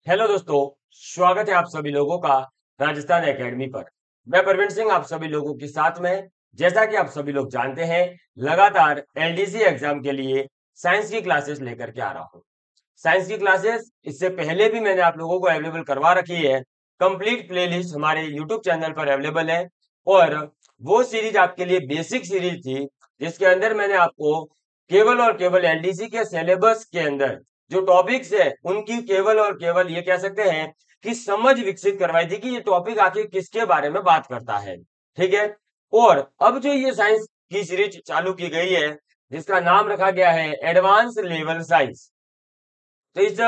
Hello दोस्तों, स्वागत है आप सभी लोगों का राजस्थान एकेडमी पर। मैं प्रवीण सिंह आप सभी लोगों के साथ में। जैसा कि आप सभी लोग जानते हैं, लगातार एलडीसी एग्जाम के लिए साइंस की क्लासेस लेकर के आ रहा हूँ। साइंस की क्लासेस इससे पहले भी मैंने आप लोगों को अवेलेबल करवा रखी है। कंप्लीट प्लेलिस्ट हमारे यूट्यूब चैनल पर अवेलेबल है। और वो सीरीज आपके लिए बेसिक सीरीज थी, जिसके अंदर मैंने आपको केवल और केवल एलडीसी के सिलेबस के अंदर जो टॉपिक्स है उनकी केवल और केवल ये कह सकते हैं कि समझ विकसित करवाई थी कि ये टॉपिक आखिर किसके बारे में बात करता है। ठीक है। और अब जो ये साइंस की सीरीज चालू की गई है, जिसका नाम रखा गया है एडवांस लेवल साइंस। तो इस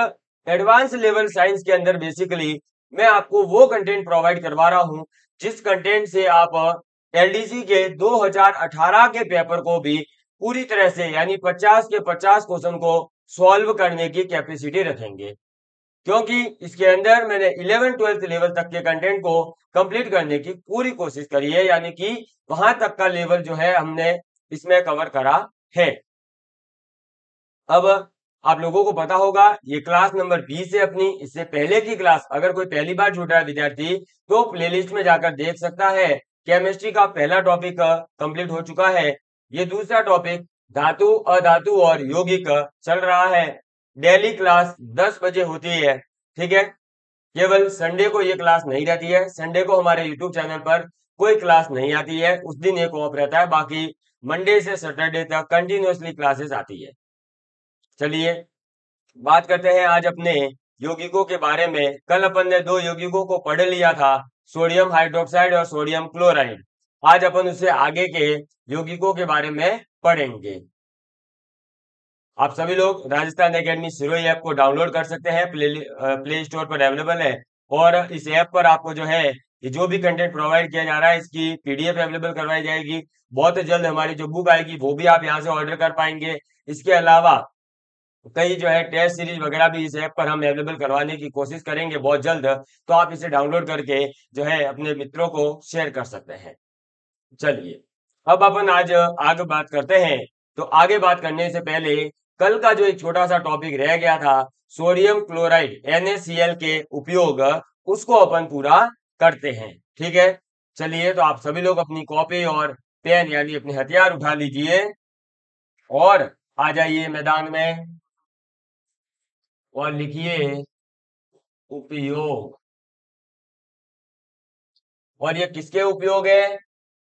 एडवांस लेवल साइंस के अंदर बेसिकली मैं आपको वो कंटेंट प्रोवाइड करवा रहा हूं जिस कंटेंट से आप एलडीसी के 2018 के पेपर को भी पूरी तरह से यानी 50 के 50 क्वेश्चन को सॉल्व करने की कैपेसिटी रखेंगे। क्योंकि इसके अंदर मैंने 11th-12th लेवल तक के कंटेंट को कंप्लीट करने की पूरी कोशिश करी है, यानी कि वहां तक का लेवल जो है हमने इसमें कवर करा है। अब आप लोगों को पता होगा ये क्लास नंबर 20 है अपनी। इससे पहले की क्लास अगर कोई पहली बार जुड़ रहा है विद्यार्थी तो प्लेलिस्ट में जाकर देख सकता है। केमिस्ट्री का पहला टॉपिक कंप्लीट हो चुका है। ये दूसरा टॉपिक धातु अधातु और यौगिक चल रहा है। डेली क्लास 10 बजे होती है। ठीक है। केवल संडे को ये क्लास नहीं रहती है। संडे को हमारे यूट्यूब चैनल पर कोई क्लास नहीं आती है, उस दिन एक ऑफ रहता है। बाकी मंडे से सैटरडे तक कंटिन्यूअसली क्लासेस आती है। चलिए बात करते हैं आज अपने यौगिकों के बारे में। कल अपन ने दो यौगिकों को पढ़ लिया था, सोडियम हाइड्रोक्साइड और सोडियम क्लोराइड। आज अपन उससे आगे के यौगिकों के बारे में पढ़ेंगे। आप सभी लोग राजस्थान एकेडमी सिरोही ऐप को डाउनलोड कर सकते हैं, प्ले स्टोर पर अवेलेबल है। और इस ऐप पर आपको जो है ये जो भी कंटेंट प्रोवाइड किया जा रहा है इसकी पीडीएफ अवेलेबल करवाई जाएगी। बहुत जल्द हमारी जो बुक आएगी वो भी आप यहाँ से ऑर्डर कर पाएंगे। इसके अलावा कई जो है टेस्ट सीरीज वगैरह भी इस ऐप पर हम अवेलेबल करवाने की कोशिश करेंगे बहुत जल्द। तो आप इसे डाउनलोड करके जो है अपने मित्रों को शेयर कर सकते हैं। चलिए अब अपन आज आगे बात करते हैं। तो आगे बात करने से पहले कल का जो एक छोटा सा टॉपिक रह गया था, सोडियम क्लोराइड NaCl के उपयोग, उसको अपन पूरा करते हैं। ठीक है। चलिए तो आप सभी लोग अपनी कॉपी और पेन यानी अपने हथियार उठा लीजिए और आ जाइए मैदान में और लिखिए उपयोग। और ये किसके उपयोग है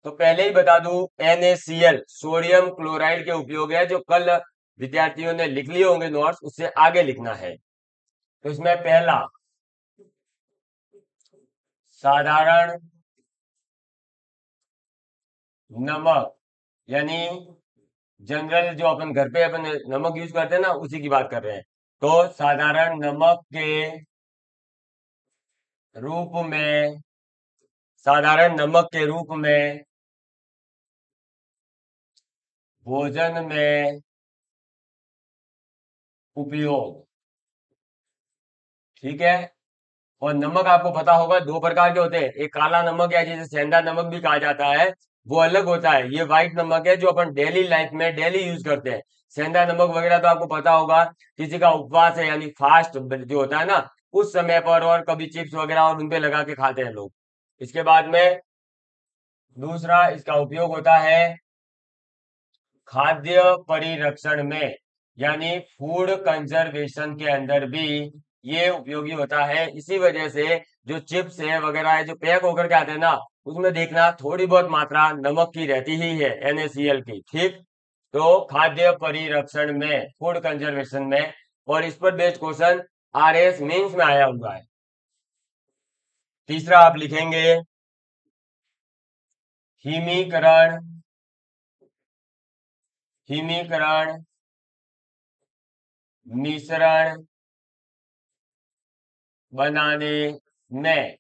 तो पहले ही बता दूं, NaCl सोडियम क्लोराइड के उपयोग है, जो कल विद्यार्थियों ने लिख लिए होंगे नोट्स, उससे आगे लिखना है। तो इसमें पहला साधारण नमक, यानी जनरल जो अपन घर पे अपन नमक यूज करते हैं ना, उसी की बात कर रहे हैं। तो साधारण नमक के रूप में, साधारण नमक के रूप में भोजन में उपयोग। ठीक है। और नमक आपको पता होगा दो प्रकार के होते हैं, एक काला नमक है जिसे सेंधा नमक भी कहा जाता है, वो अलग होता है। ये व्हाइट नमक है जो अपन डेली लाइफ में डेली यूज करते हैं। सेंधा नमक वगैरह तो आपको पता होगा, किसी का उपवास है यानी फास्ट जो होता है ना, उस समय पर, और कभी चिप्स वगैरह और उनपे लगा के खाते हैं लोग। इसके बाद में दूसरा इसका उपयोग होता है खाद्य परिरक्षण में, यानी फूड कंजर्वेशन के अंदर भी ये उपयोगी होता है। इसी वजह से जो चिप्स है वगैरह है जो पैक होकर के आते हैं ना, उसमें देखना थोड़ी बहुत मात्रा नमक की रहती ही है, NaCl की। ठीक। तो खाद्य परिरक्षण में, फूड कंजर्वेशन में। और इस पर बेस्ड क्वेश्चन RS मीन्स में आया हुआ है। तीसरा आप लिखेंगे हिमीकरण, हिमीकरण मिश्रण बनाने में।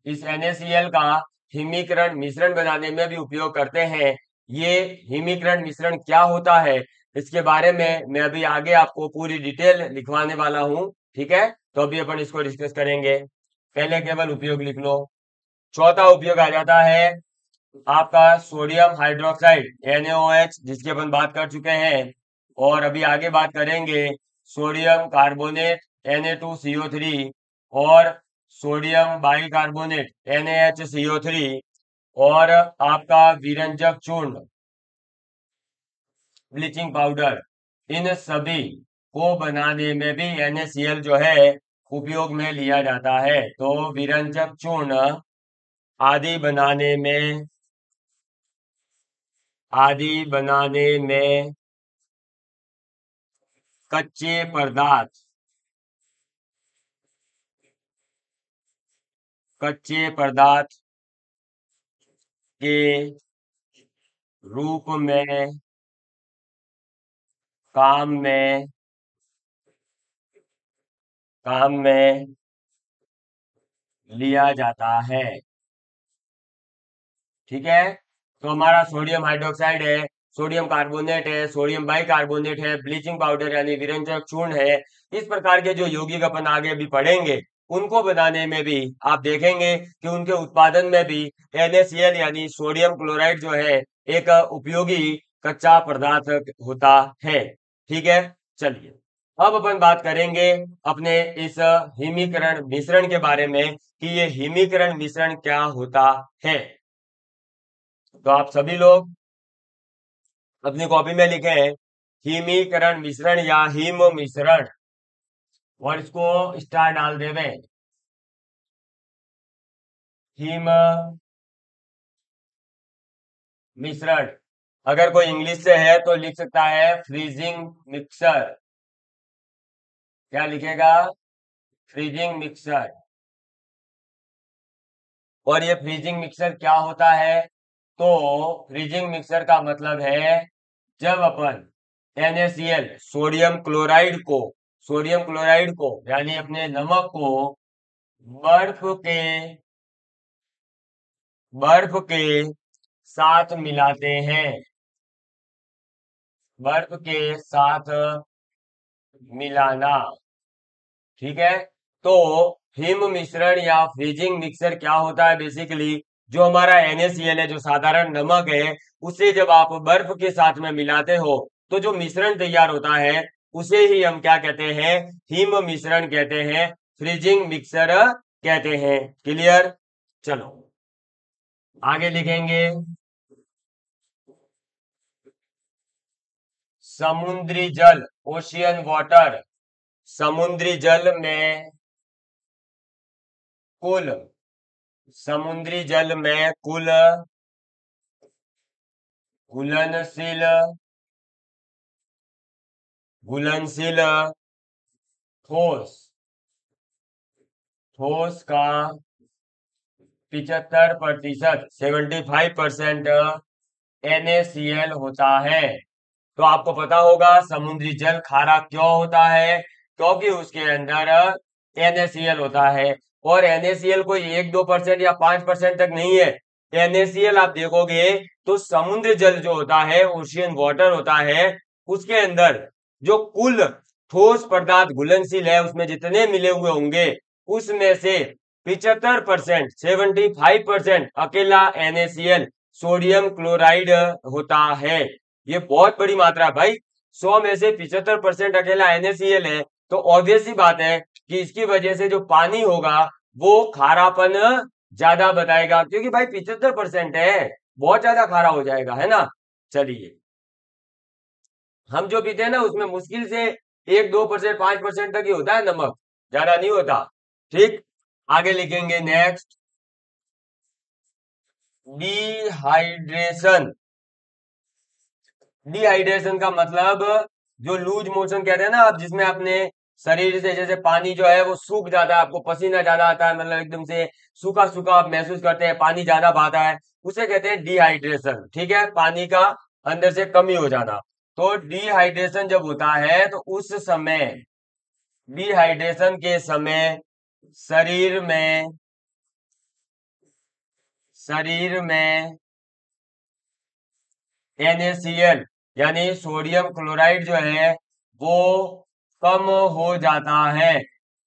इस NaCl का हिमीकरण मिश्रण बनाने में भी उपयोग करते हैं। ये हिमीकरण मिश्रण क्या होता है इसके बारे में मैं अभी आगे आपको पूरी डिटेल लिखवाने वाला हूं। ठीक है। तो अभी अपन इसको डिस्कस करेंगे। पहले केवल उपयोग लिख लो। चौथा उपयोग आ जाता है आपका सोडियम हाइड्रोक्साइड NaOH, जिसकी अपन बात कर चुके हैं। और अभी आगे बात करेंगे सोडियम कार्बोनेट Na2CO3। और सोडियम बाइकार्बोनेट NaHCO3 और आपका विरंजक चूर्ण ब्लीचिंग पाउडर, इन सभी को बनाने में भी NaCl जो है उपयोग में लिया जाता है। तो विरंजक चूर्ण आदि बनाने में कच्चे पदार्थ के रूप में काम में लिया जाता है। ठीक है, तो हमारा सोडियम हाइड्रोक्साइड है, सोडियम कार्बोनेट है, सोडियम बाइकार्बोनेट है, ब्लीचिंग पाउडर यानी विरंजक चूर्ण है। इस प्रकार के जो यौगिक अपन आगे भी पढ़ेंगे, उनको बनाने में भी आप देखेंगे कि उनके उत्पादन में भी NaCl यानी सोडियम क्लोराइड जो है एक उपयोगी कच्चा पदार्थ होता है। ठीक है, चलिए अब अपन बात करेंगे अपने इस हिमीकरण मिश्रण के बारे में कि ये हिमीकरण मिश्रण क्या होता है। तो आप सभी लोग अपनी कॉपी में लिखे हिमीकरण मिश्रण या हिम मिश्रण और इसको स्टार डाल देवे। हिम मिश्रण अगर कोई इंग्लिश से है तो लिख सकता है फ्रीजिंग मिक्सर। क्या लिखेगा? Freezing mixer. और ये फ्रीजिंग मिक्सर क्या होता है? तो फ्रीजिंग मिक्सर का मतलब है जब अपन NaCl सोडियम क्लोराइड को यानी अपने नमक को बर्फ के साथ मिलाते हैं, बर्फ के साथ मिलाना। ठीक है, तो हिम मिश्रण या फ्रीजिंग मिक्सर क्या होता है? बेसिकली जो हमारा NaCl है, जो साधारण नमक है, उसे जब आप बर्फ के साथ में मिलाते हो तो जो मिश्रण तैयार होता है उसे ही हम क्या कहते हैं? हिम मिश्रण कहते हैं, फ्रीजिंग मिक्सर कहते हैं। क्लियर? चलो आगे लिखेंगे समुद्री जल, ओशियन वाटर। समुद्री जल में कुल घुलनशील ठोस का 75% 75% NaCl होता है। तो आपको पता होगा समुद्री जल खारा क्यों होता है? क्योंकि उसके अंदर NaCl होता है और NaCl कोई 1-2% या 5% तक नहीं है। NaCl आप देखोगे तो समुद्र जल जो होता है, ओशियन वाटर होता है, उसके अंदर जो कुल ठोस पदार्थ घुलनशील है उसमें जितने मिले हुए होंगे उसमें से 75% 75% अकेला NaCl सोडियम क्लोराइड होता है। ये बहुत बड़ी मात्रा है भाई। 100 में से 75% अकेला NaCl है तो ऑब्वियस सी बात है कि इसकी वजह से जो पानी होगा वो खारापन ज्यादा बताएगा, क्योंकि भाई 75% है, बहुत ज्यादा खारा हो जाएगा, है ना। चलिए हम जो पीते हैं ना उसमें मुश्किल से 1-2% 5% तक ही होता है नमक, ज्यादा नहीं होता। ठीक, आगे लिखेंगे नेक्स्ट डिहाइड्रेशन। डिहाइड्रेशन का मतलब जो लूज मोशन कहते हैं ना आप, जिसमें अपने शरीर से जैसे पानी जो है वो सूख जाता है, आपको पसीना ज्यादा आता है, मतलब एकदम से सूखा सूखा आप महसूस करते हैं, पानी ज्यादा बहाता है, उसे कहते हैं डिहाइड्रेशन। ठीक है, पानी का अंदर से कमी हो जाना। तो डिहाइड्रेशन जब होता है तो उस समय, डिहाइड्रेशन के समय शरीर में NaCl यानी सोडियम क्लोराइड जो है वो कम हो जाता है।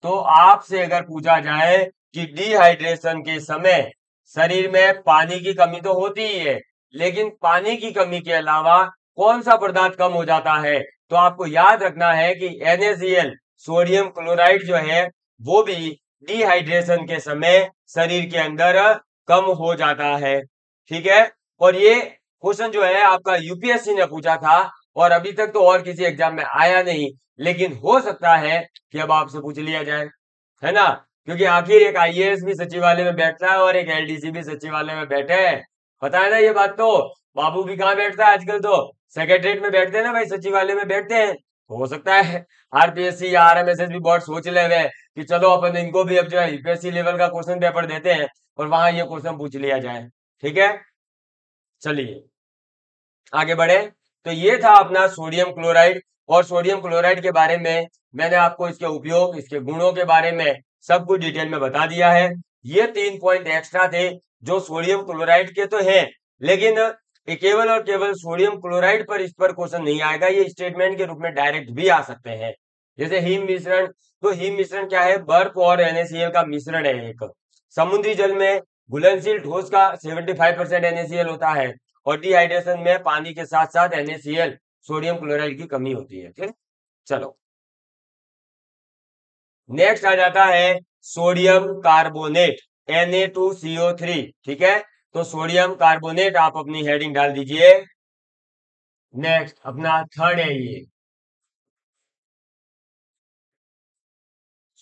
तो आपसे अगर पूछा जाए कि डिहाइड्रेशन के समय शरीर में पानी की कमी तो होती ही है, लेकिन पानी की कमी के अलावा कौन सा पदार्थ कम हो जाता है? तो आपको याद रखना है कि NaCl सोडियम क्लोराइड जो है वो भी डिहाइड्रेशन के समय शरीर के अंदर कम हो जाता है। ठीक है, और ये क्वेश्चन जो है आपका यूपीएससी ने पूछा था और अभी तक तो और किसी एग्जाम में आया नहीं, लेकिन हो सकता है कि अब आपसे पूछ लिया जाए, है ना, क्योंकि आखिर एक आईएएस भी सचिवालय में बैठता है और एक एलडीसी भी सचिवालय में बैठे हैं। पता है ना ये बात, तो बाबू भी कहाँ बैठता है आजकल, तो सेक्रेटरीट में बैठते हैं ना भाई, सचिवालय में बैठते हैं। तो हो सकता है आरपीएससी या आरएमएसएस भी बहुत सोच ले हुए कि चलो अपन इनको भी अब जो है यूपीएससी लेवल का क्वेश्चन पेपर देते हैं और वहां ये क्वेश्चन पूछ लिया जाए। ठीक है, चलिए आगे बढ़े। तो ये था अपना सोडियम क्लोराइड, और सोडियम क्लोराइड के बारे में मैंने आपको इसके उपयोग, इसके गुणों के बारे में सब कुछ डिटेल में बता दिया है। ये 3 पॉइंट एक्स्ट्रा थे जो सोडियम क्लोराइड के तो हैं, लेकिन ये केवल और केवल सोडियम क्लोराइड पर इस पर क्वेश्चन नहीं आएगा, ये स्टेटमेंट के रूप में डायरेक्ट भी आ सकते हैं। जैसे हिम मिश्रण, तो हिम मिश्रण क्या है, बर्फ और NaCl का मिश्रण है एक। समुद्री जल में घुलनशील ठोस का 75% NaCl होता है, और डिहाइड्रेशन में पानी के साथ साथ NaCl, सोडियम क्लोराइड की कमी होती है। ठीक, चलो नेक्स्ट आ जाता है सोडियम कार्बोनेट, Na2CO3। ठीक है, तो सोडियम कार्बोनेट आप अपनी हेडिंग डाल दीजिए। नेक्स्ट अपना थर्ड है ये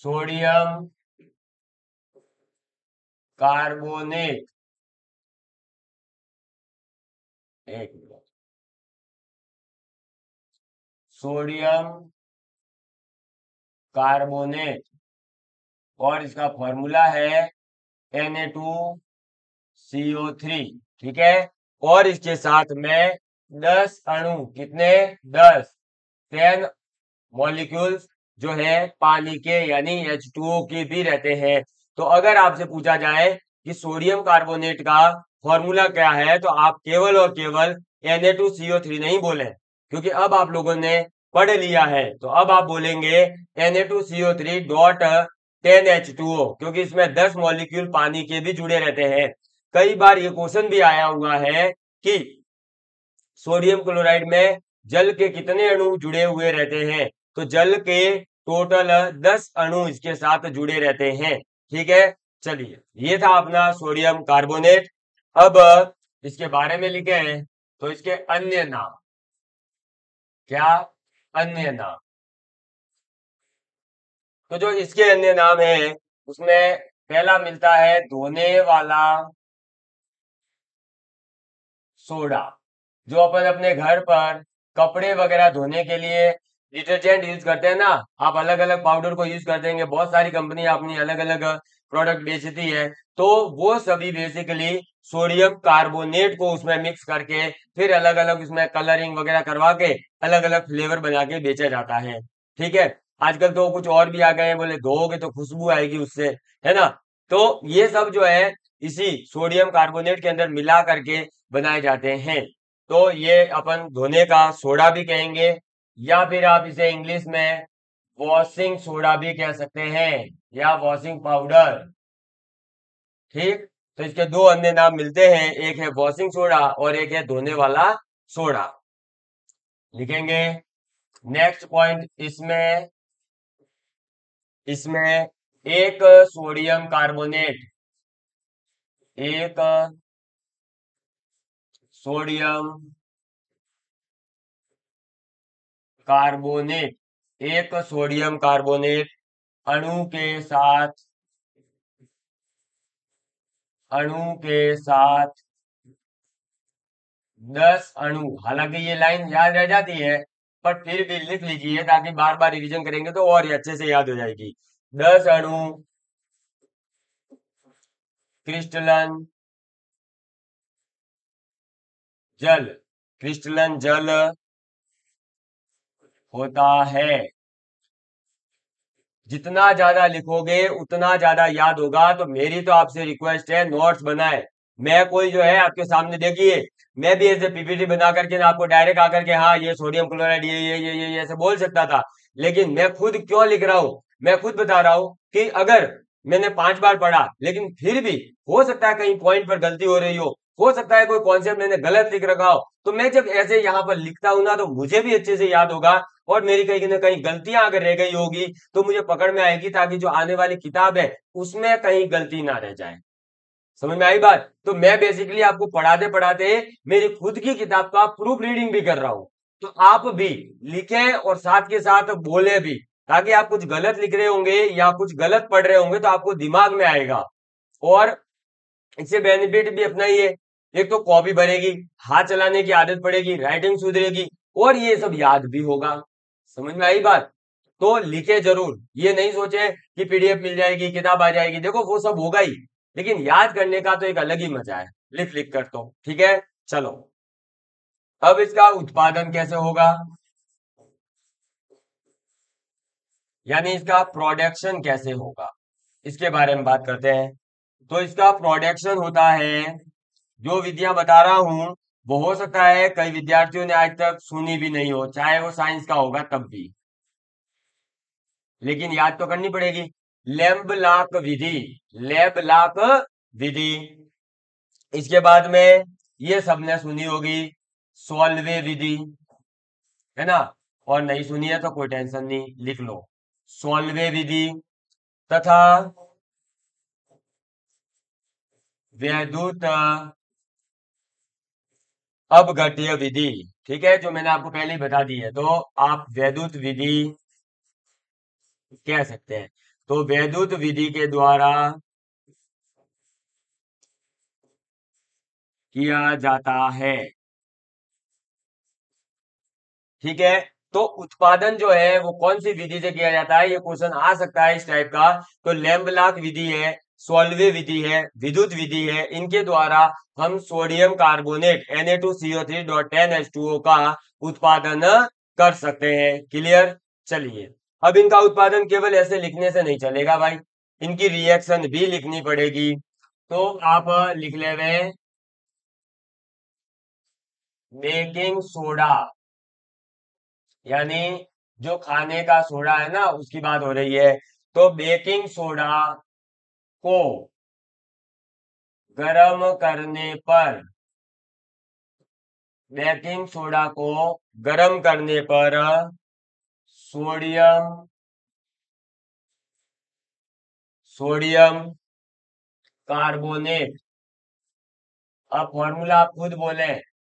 सोडियम कार्बोनेट। एक मिनट, सोडियम कार्बोनेट, और इसका फॉर्मूला है Na2CO3। ठीक है, और इसके साथ में 10 अणु, कितने, 10 मॉलिक्यूल्स जो है पानी के यानी H2O के भी रहते हैं। तो अगर आपसे पूछा जाए कि सोडियम कार्बोनेट का फॉर्मूला क्या है, तो आप केवल और केवल Na2CO3 नहीं बोले, क्योंकि अब आप लोगों ने पढ़ लिया है। तो अब आप बोलेंगे Na2CO3 डॉट 10H2O, क्योंकि इसमें 10 मॉलिक्यूल पानी के भी जुड़े रहते हैं। कई बार ये क्वेश्चन भी आया हुआ है कि सोडियम क्लोराइड में जल के कितने अणु जुड़े हुए रहते हैं, तो जल के टोटल 10 अणु इसके साथ जुड़े रहते हैं। ठीक है, चलिए ये था अपना सोडियम कार्बोनेट। अब इसके बारे में लिखे हैं, तो इसके अन्य नाम क्या, अन्य नाम, तो जो इसके अन्य नाम है उसमें पहला मिलता है धोने वाला सोडा। जो अपन अपने घर पर कपड़े वगैरह धोने के लिए डिटर्जेंट यूज करते हैं ना, आप अलग अलग पाउडर को यूज करते हैं, बहुत सारी कंपनी अपनी अलग अलग प्रोडक्ट बेचती है, तो वो सभी बेसिकली सोडियम कार्बोनेट को उसमें मिक्स करके फिर अलग अलग उसमें कलरिंग वगैरह करवा के अलग अलग फ्लेवर बना के बेचा जाता है। ठीक है, आजकल तो कुछ और भी आ गए हैं, बोले धोओगे तो खुशबू आएगी उससे, है ना। तो ये सब जो है इसी सोडियम कार्बोनेट के अंदर मिला करके बनाए जाते हैं। तो ये अपन धोने का सोडा भी कहेंगे, या फिर आप इसे इंग्लिश में वॉशिंग सोडा भी कह सकते हैं, या वॉशिंग पाउडर। ठीक, तो इसके दो अन्य नाम मिलते हैं, एक है वॉशिंग सोडा और एक है धोने वाला सोडा, लिखेंगे। नेक्स्ट पॉइंट इसमें, इसमें एक सोडियम कार्बोनेट, एक सोडियम कार्बोनेट, एक सोडियम कार्बोनेट अणु के साथ, अणु के साथ 10 अणु, हालांकि ये लाइन याद रह जाती है पर फिर भी लिख लीजिए ताकि बार बार रिवीजन करेंगे तो और ही अच्छे से याद हो जाएगी। 10 अणु क्रिस्टलन जल, क्रिस्टलन जल होता है। जितना ज्यादा लिखोगे उतना ज्यादा याद होगा, तो मेरी तो आपसे रिक्वेस्ट है नोट्स बनाए। मैं कोई जो है आपके सामने देखिए, मैं भी ऐसे पीपीटी बना करके ना आपको डायरेक्ट आकर के हाँ ये सोडियम क्लोराइड ये ऐसे बोल सकता था, लेकिन मैं खुद क्यों लिख रहा हूं, मैं खुद बता रहा हूं कि अगर मैंने 5 बार पढ़ा लेकिन फिर भी हो सकता है कहीं पॉइंट पर गलती हो रही हो सकता है कोई कॉन्सेप्ट मैंने गलत लिख रखा हो, तो मैं जब ऐसे यहाँ पर लिखता हूं ना तो मुझे भी अच्छे से याद होगा और मेरी कहीं ना कहीं गलतियां अगर रह गई होगी तो मुझे पकड़ में आएगी, ताकि जो आने वाली किताब है उसमें कहीं गलती ना रह जाए। समझ में आई बात? तो मैं बेसिकली आपको पढ़ाते पढ़ाते मेरी खुद की किताब का प्रूफ रीडिंग भी कर रहा हूं। तो आप भी लिखें और साथ के साथ बोले भी, ताकि आप कुछ गलत लिख रहे होंगे या कुछ गलत पढ़ रहे होंगे तो आपको दिमाग में आएगा। और इससे बेनिफिट भी अपना ही है, एक तो कॉपी भरेगी, हाथ चलाने की आदत पड़ेगी, राइटिंग सुधरेगी और ये सब याद भी होगा। समझ में आई बात? तो लिखे जरूर, ये नहीं सोचे कि पीडीएफ मिल जाएगी, किताब आ जाएगी, देखो वो सब होगा ही, लेकिन याद करने का तो एक अलग ही मजा है, लिख लिख कर। तो ठीक है, चलो अब इसका उत्पादन कैसे होगा, यानी इसका प्रोडक्शन कैसे होगा, इसके बारे में बात करते हैं। तो इसका प्रोडक्शन होता है, जो विधियां बता रहा हूं वो हो सकता है कई विद्यार्थियों ने आज तक सुनी भी नहीं हो, चाहे वो साइंस का होगा तब भी, लेकिन याद तो करनी पड़ेगी। लेम्बलाक विधि, लेम्बलाक विधि। इसके बाद में ये सबने सुनी होगी सोल्वे विधि, है ना? और नहीं सुनी है तो कोई टेंशन नहीं, लिख लो सोल्वे विधि, तथा वैद्युत अपघट्य विधि। ठीक है, जो मैंने आपको पहले ही बता दी है, तो आप वैद्युत विधि कह सकते हैं। तो वैद्युत विधि के द्वारा किया जाता है। ठीक है, तो उत्पादन जो है वो कौन सी विधि से किया जाता है, ये क्वेश्चन आ सकता है इस टाइप का। तो लेम्बलाक विधि है, सोल्वे विधि है, विद्युत विधि है, इनके द्वारा हम सोडियम कार्बोनेट Na2CO3.10H2O का उत्पादन कर सकते हैं। क्लियर? चलिए, अब इनका उत्पादन केवल ऐसे लिखने से नहीं चलेगा भाई, इनकी रिएक्शन भी लिखनी पड़ेगी। तो आप लिख ले बेकिंग सोडा, यानी जो खाने का सोडा है ना उसकी बात हो रही है। तो बेकिंग सोडा को गर्म करने पर, बेकिंग सोडा को गर्म करने पर सोडियम, सोडियम कार्बोनेट, अब फॉर्मूला आप खुद बोले,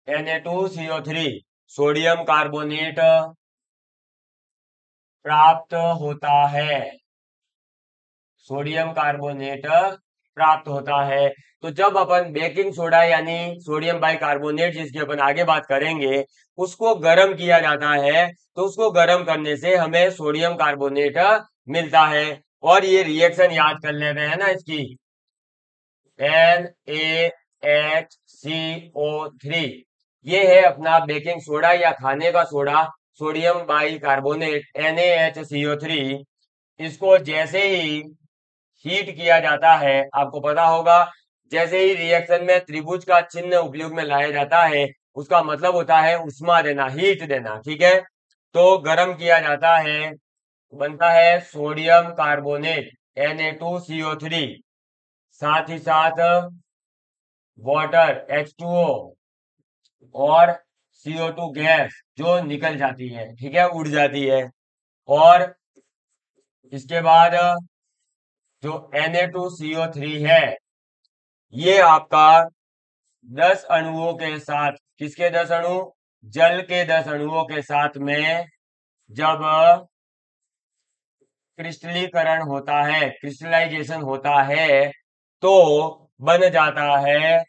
Na2CO3, सोडियम कार्बोनेट प्राप्त होता है, सोडियम कार्बोनेट प्राप्त होता है। तो जब अपन बेकिंग सोडा यानी सोडियम बाइकार्बोनेट, जिसकी अपन आगे बात करेंगे, उसको गर्म किया जाता है, तो उसको गर्म करने से हमें सोडियम कार्बोनेट मिलता है। और ये रिएक्शन याद कर लेते हैं ना इसकी, NaHCO3, ये है अपना बेकिंग सोडा या खाने का सोडा, सोडियम बाइकार्बोनेट NaHCO3। इसको जैसे ही हीट किया जाता है, आपको पता होगा, जैसे ही रिएक्शन में त्रिभुज का चिन्ह उपयोग में लाया जाता है, उसका मतलब होता है उष्मा देना, हीट देना। ठीक है, तो गर्म किया जाता है, बनता है सोडियम कार्बोनेट Na2CO3, साथ ही साथ वाटर H2O और CO2 गैस जो निकल जाती है, ठीक है, उड़ जाती है। और इसके बाद जो Na2CO3 है, ये आपका 10 अणुओं के साथ, किसके 10 अणु? जल के 10 अणुओं के साथ में जब क्रिस्टलीकरण होता है, क्रिस्टलाइजेशन होता है, तो बन जाता है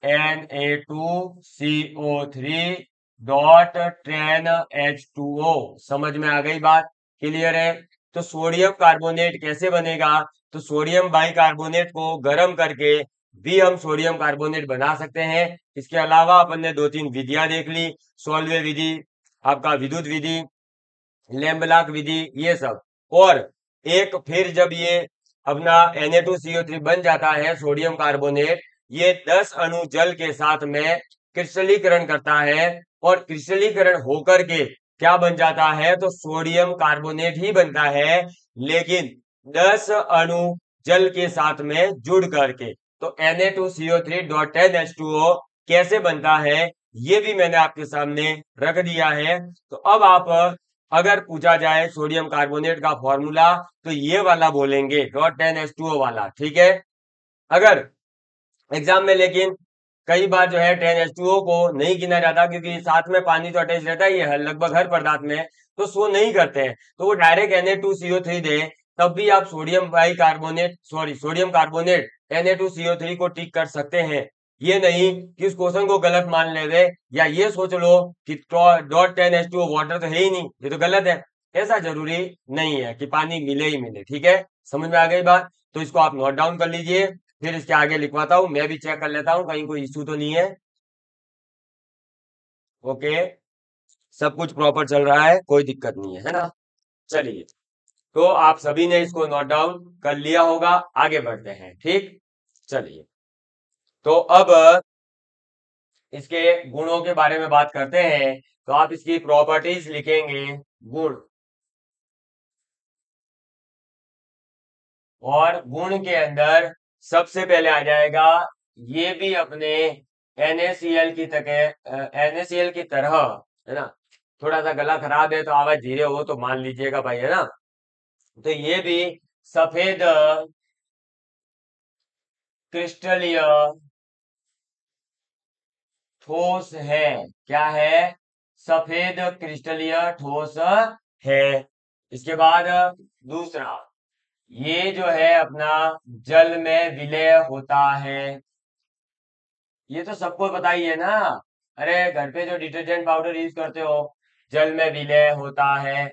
Na2CO3.10H2O। समझ में आ गई बात? क्लियर है? तो सोडियम कार्बोनेट कैसे बनेगा? तो सोडियम बाइकार्बोनेट को गर्म करके भी हम सोडियम कार्बोनेट बना सकते हैं। इसके अलावा अपन ने 2-3 विधियां देख ली, सोल्वे विधि, आपका विद्युत विधि, लेम्बलाक विधि, ये सब। और एक फिर जब ये अपना Na2CO3 बन जाता है, सोडियम कार्बोनेट, ये 10 अणु जल के साथ में क्रिस्टलीकरण करता है, और क्रिस्टलीकरण होकर के क्या बन जाता है? तो सोडियम कार्बोनेट ही बनता है, लेकिन 10 अणु जल के साथ में जुड़ करके। तो Na2CO3.10H2O कैसे बनता है ये भी मैंने आपके सामने रख दिया है। तो अब आप अगर पूछा जाए सोडियम कार्बोनेट का फॉर्मूला तो ये वाला बोलेंगे, .10H2O वाला, ठीक है। अगर एग्जाम में लेकिन कई बार जो है 10H2O को नहीं गिना जाता क्योंकि साथ में पानी तो अटैच रहता ही है लगभग हर पदार्थ में, तो सो नहीं करते हैं, तो वो डायरेक्ट Na2CO3 दे, तब भी आप सोडियम कार्बोनेट Na2CO3 को टिक कर सकते हैं। ये नहीं कि उस क्वेश्चन को गलत मान ले रहे या ये सोच लो कि .10H2O वाटर तो है ही नहीं, ये तो गलत है। ऐसा जरूरी नहीं है कि पानी मिले ही मिले, ठीक है। समझ में आ गई बात? तो इसको आप नोट डाउन कर लीजिए, फिर इसके आगे लिखवाता हूं, मैं भी चेक कर लेता हूं कहीं कोई इशू तो नहीं है। ओके, सब कुछ प्रॉपर चल रहा है, कोई दिक्कत नहीं है ना। चलिए, तो आप सभी ने इसको नोट डाउन कर लिया होगा, आगे बढ़ते हैं, ठीक। चलिए, तो अब इसके गुणों के बारे में बात करते हैं। तो आप इसकी प्रॉपर्टीज लिखेंगे, गुण, और गुण के अंदर सबसे पहले आ जाएगा, ये भी अपने NaCl की तरह, है ना। थोड़ा सा गला खराब है तो आवाज धीरे हो तो मान लीजिएगा भाई, है ना। तो ये भी सफेद क्रिस्टलीय ठोस है। क्या है? सफेद क्रिस्टलीय ठोस है। इसके बाद दूसरा, ये जो है अपना जल में विलय होता है। ये तो सबको पता ही है ना, अरे घर पे जो डिटर्जेंट पाउडर यूज करते हो, जल में विलय होता है।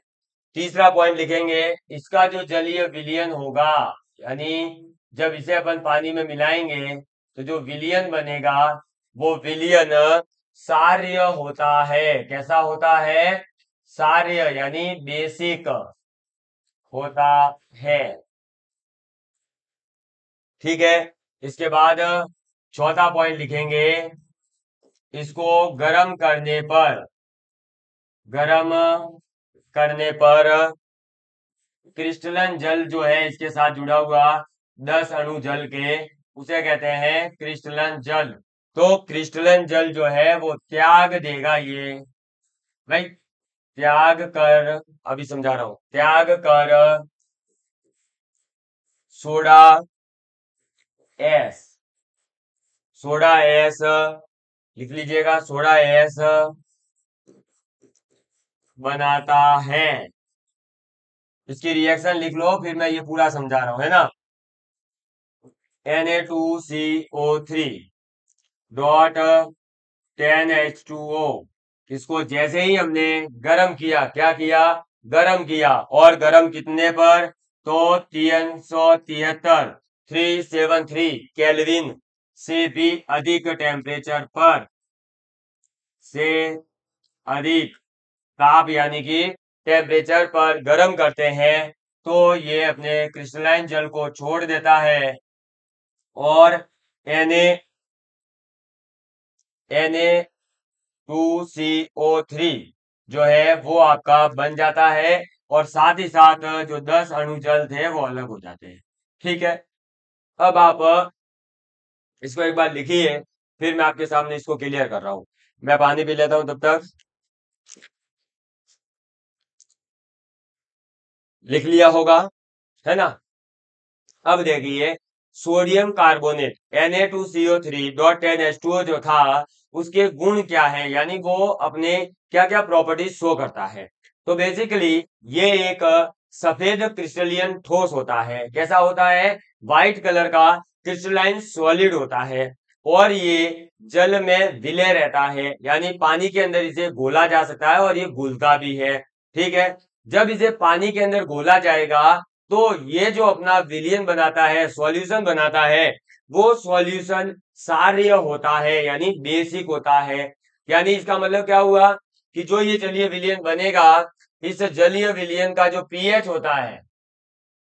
तीसरा पॉइंट लिखेंगे, इसका जो जलीय विलयन होगा, यानी जब इसे अपन पानी में मिलाएंगे तो जो विलयन बनेगा वो विलयन सार्य होता है। कैसा होता है? सार्य, यानी बेसिक होता है, ठीक है। इसके बाद चौथा पॉइंट लिखेंगे, इसको गर्म करने पर क्रिस्टलन जल जो है इसके साथ जुड़ा हुआ 10 अणु जल के, उसे कहते हैं क्रिस्टलन जल। तो क्रिस्टलन जल जो है वो त्याग देगा, ये भाई त्याग कर, अभी समझा रहा हूं, त्याग कर सोडा एस, सोडा एस लिख लीजिएगा, सोडा एस बनाता है। इसकी रिएक्शन लिख लो, फिर मैं ये पूरा समझा रहा हूं, है ना। Na2CO3 डॉट 10H2O, इसको जैसे ही हमने गर्म किया, क्या किया? गर्म किया, और गर्म कितने पर? तो 373 केल्विन से भी अधिक टेम्परेचर पर, से अधिक ताप यानी कि टेम्परेचर पर गर्म करते हैं तो ये अपने क्रिस्टलाइन जल को छोड़ देता है, और Na2CO3 जो है वो आपका बन जाता है, और साथ ही साथ जो 10 अणु जल थे वो अलग हो जाते हैं, ठीक है। अब आप इसको एक बार लिखिए, फिर मैं आपके सामने इसको क्लियर कर रहा हूं। मैं पानी पी लेता हूं तब तक। लिख लिया होगा, है ना। अब देखिए, सोडियम कार्बोनेट Na2CO3.10H2O जो था, उसके गुण क्या है, यानी वो अपने क्या क्या प्रॉपर्टीज शो करता है। तो बेसिकली ये एक सफेद क्रिस्टलियन ठोस होता है। कैसा होता है? व्हाइट कलर का क्रिस्टलाइन सॉलिड होता है, और ये जल में विलय रहता है, यानी पानी के अंदर इसे घोला जा सकता है और ये घुलता भी है, ठीक है। जब इसे पानी के अंदर घोला जाएगा तो ये जो अपना विलियन बनाता है, सॉल्यूशन बनाता है, वो सॉल्यूशन सार्य होता है, यानी बेसिक होता है। यानी इसका मतलब क्या हुआ कि जो ये जलीय विलियन बनेगा, इस जलीय विलियन का जो पीएच होता है,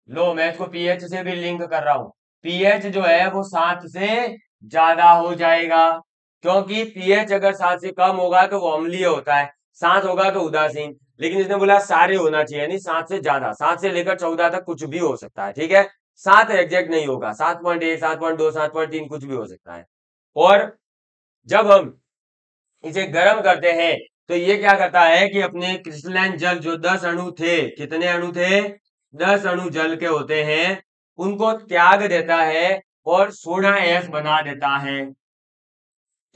लो मैं इसको पीएच से भी लिंक कर रहा हूं, पीएच जो है वो 7 से ज्यादा हो जाएगा, क्योंकि पीएच अगर 7 से कम होगा तो वो अम्लीय होता है, 7 होगा तो उदासीन। लेकिन इसने बोला सारे होना चाहिए, यानी 7 से ज्यादा, 7 से लेकर 14 तक कुछ भी हो सकता है, ठीक है। 7 एग्जैक्ट नहीं होगा, 7.1, 7.2, 7.3 कुछ भी हो सकता है। और जब हम इसे गर्म करते हैं तो ये क्या करता है कि अपने क्रिस्टलाइन जल जो 10 अणु थे, कितने अणु थे? 10 अणु जल के होते हैं, उनको त्याग देता है और सोडा एस बना देता है।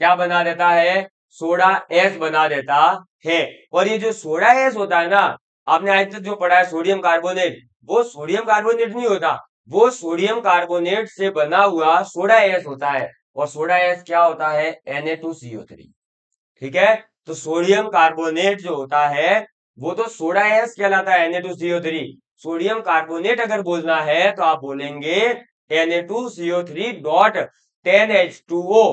क्या बना देता है? सोडा एस बना देता है। और ये जो सोडा एस होता है ना, आपने आज तक जो पढ़ा है सोडियम कार्बोनेट, वो सोडियम कार्बोनेट नहीं होता, वो सोडियम कार्बोनेट से बना हुआ सोडा एस होता है। और सोडा एस क्या होता है? Na2CO3। ठीक है, तो सोडियम कार्बोनेट जो होता है वो तो सोडा एस कहलाता है, Na2CO3। सोडियम कार्बोनेट अगर बोलना है तो आप बोलेंगे Na2CO3 डॉट 10H2O।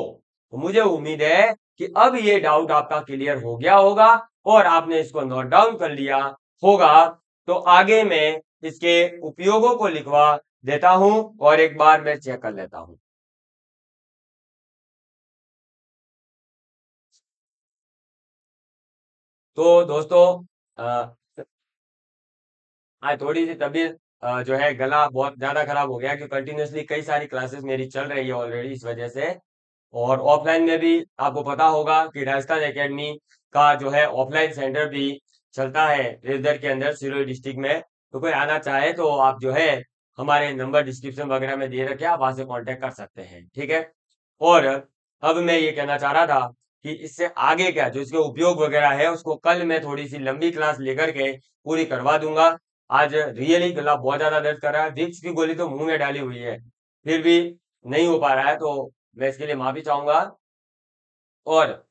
मुझे उम्मीद है कि अब ये डाउट आपका क्लियर हो गया होगा और आपने इसको नोट डाउन कर लिया होगा। तो आगे मैं इसके उपयोगों को लिखवा देता हूं और एक बार मैं चेक कर लेता हूं। तो दोस्तों, आज थोड़ी सी तबीयत जो है, गला बहुत ज्यादा खराब हो गया, क्योंकि कंटिन्यूअसली कई सारी क्लासेस मेरी चल रही है ऑलरेडी, इस वजह से। और ऑफलाइन में भी आपको पता होगा कि राजस्थान एकेडमी का जो है ऑफलाइन सेंटर भी चलता है रेजर के अंदर, सिरोही डिस्ट्रिक्ट में। तो कोई आना चाहे तो आप जो है हमारे नंबर डिस्क्रिप्शन वगैरह में दे रखे, आप वहां से कांटेक्ट कर सकते हैं। ठीक है, और अब मैं ये कहना चाह रहा था कि इससे आगे क्या जो इसके उपयोग वगैरह है उसको कल मैं थोड़ी सी लंबी क्लास लेकर के पूरी करवा दूंगा। आज रियली गला बहुत ज्यादा दर्द कर रहा है, विक्स की गोली तो मुंह में डाली हुई है, फिर भी नहीं हो पा रहा है, तो मैं इसके लिए माफी चाहूंगा। और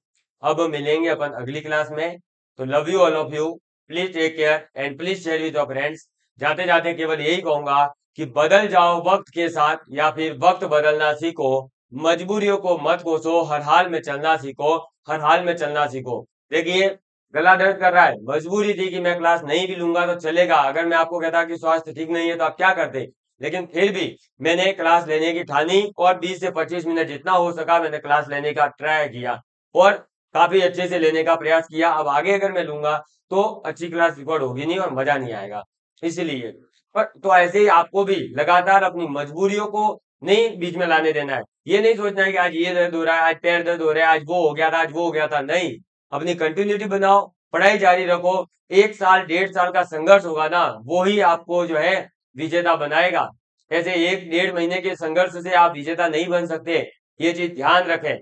अब मिलेंगे अपन अगली क्लास में। तो love you all of you, please take care and please share with your friends. जाते जाते केवल यही कहूंगा कि बदल जाओ वक्त के साथ, या फिर वक्त बदलना सीखो, मजबूरियों को मत कोसो, हर हाल में चलना सीखो, हर हाल में चलना सीखो। देखिए, गला दर्द कर रहा है, मजबूरी थी कि मैं क्लास नहीं भी लूंगा तो चलेगा, अगर मैं आपको कहता कि स्वास्थ्य ठीक नहीं है तो आप क्या करते? लेकिन फिर भी मैंने क्लास लेने की ठानी और 20 से 25 मिनट जितना हो सका मैंने क्लास लेने का ट्राई किया और काफी अच्छे से लेने का प्रयास किया। अब आगे अगर मैं लूंगा तो अच्छी क्लास रिकॉर्ड होगी नहीं और मजा नहीं आएगा, इसलिए। पर तो ऐसे ही आपको भी लगातार अपनी मजबूरियों को नहीं बीच में लाने देना है। ये नहीं सोचना है कि आज ये दर्द हो रहा है, आज पैर दर्द हो रहा है, आज वो हो गया था, आज वो हो गया था। नहीं, अपनी कंटिन्यूटी बनाओ, पढ़ाई जारी रखो। 1 साल 1.5 साल का संघर्ष होगा ना, वो ही आपको जो है विजेता बनाएगा। ऐसे 1 1.5 महीने के संघर्ष से आप विजेता नहीं बन सकते, ये चीज ध्यान रखें।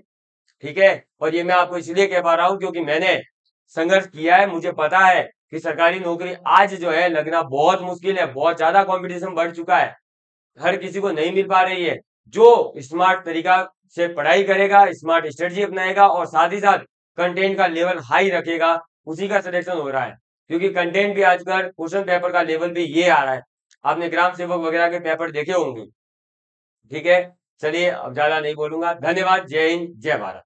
ठीक है, और ये मैं आपको इसलिए कह पा रहा हूं क्योंकि मैंने संघर्ष किया है, मुझे पता है कि सरकारी नौकरी आज जो है लगना बहुत मुश्किल है, बहुत ज्यादा कंपटीशन बढ़ चुका है, हर किसी को नहीं मिल पा रही है। जो स्मार्ट तरीका से पढ़ाई करेगा, स्मार्ट स्ट्रेटजी अपनाएगा और साथ ही साथ कंटेंट का लेवल हाई रखेगा, उसी का सिलेक्शन हो रहा है। क्योंकि कंटेंट भी आजकल क्वेश्चन पेपर का लेवल भी ये आ रहा है, आपने ग्राम सेवक वगैरह के पेपर देखे होंगे। ठीक है, चलिए अब ज्यादा नहीं बोलूंगा। धन्यवाद, जय हिंद, जय भारत।